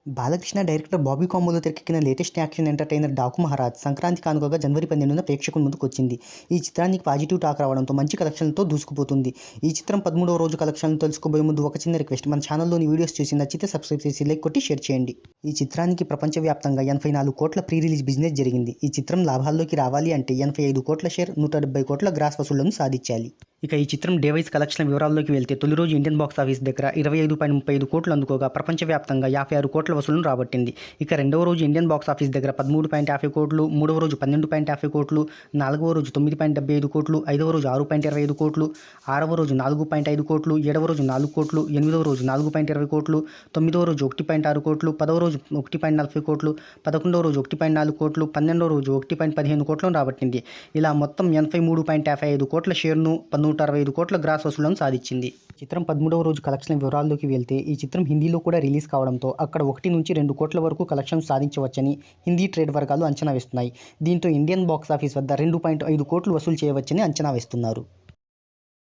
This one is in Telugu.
బాలకృష్ణ డైరెక్టర్ బాబీ కాంబోలో తెరకెక్కిన latest action entertainer Daaku Maharaj Sankranti కానుకగా జనవరి 12న ప్రేక్షకుల ముందుకు వచ్చింది. ఈ చిత్రానికి పాజిటివ్ టాక్ రావడంతో మంచి కలెక్షన్లతో దూసుకుపోతుంది. ఈ చిత్రం 13వ రోజు కలెక్షన్లు తెలుసుకోబోయే ముందు ఒక చిన్న రిక్వెస్ట్, మన ఛానల్లోని వీడియోస్ చూసి నచ్చితే సబ్స్క్రైబ్ చేసి లైక్ కొట్టి షేర్ చేయండి. ఈ చిత్రానికి ప్రపంచవ్యాప్తంగా 84 కోట్ల ప్రీ రిలీజ్ బిజినెస్ జరిగింది. ఈ చిత్రం లాభాల్లోకి రావాలి అంటే 85 కోట్ల షేర్, 170 కోట్ల గ్రాస్ వసూళ్లను సాధించాలి. ఇక ఈ చిత్రం డే వైజ్ కలెక్షన్ వివరాల్లోకి వెళ్తే తొలి రోజు ఇండియన్ బాక్స్ ఆఫీస్ దగ్గర 25.35 కోట్లు అందుకోగా ప్రపంచవ్యాప్తంగా 56 కోట్ల వసూళ్లను రాబట్టింది. ఇక రెండవ రోజు ఇండియన్ బాక్స్ ఆఫీస్ దగ్గర 13.50 కోట్లు, మూడవ రోజు 12.50 కోట్లు, నాలుగవ రోజు 9.75 కోట్లు, ఐదవ రోజు 6.25 కోట్లు, ఆరవ రోజు 4.5 కోట్లు, ఏడవ రోజు 4 కోట్లు, ఎనిమిదవ రోజు 4.20 కోట్లు, తొమ్మిదవ రోజు 1.6 కోట్లు, పదవ రోజు 1.40 కోట్లు, 11వ రోజు 1.4 కోట్లు, 12వ రోజు 1.15 కోట్లను రాబట్టింది. ఇలా మొత్తం 83.55 కోట్ల షేర్ను 165 కోట్ల గ్రాస్ వసూళ్లను సాధించింది. చిత్రం 13వ రోజు కలెక్షన్ వివరాల్లోకి వెళ్తే ఈ చిత్రం హిందీలో కూడా రిలీజ్ కావడంతో అక్కడ 1 నుంచి 2 కోట్ల వరకు కలెక్షన్ సాధించవచ్చని హిందీ ట్రేడ్ వర్గాలు అంచనా వేస్తున్నాయి. దీంతో ఇండియన్ బాక్స్ ఆఫీస్ వద్ద 2.5 కోట్లు వసూలు చేయవచ్చని అంచనా వేస్తున్నారు.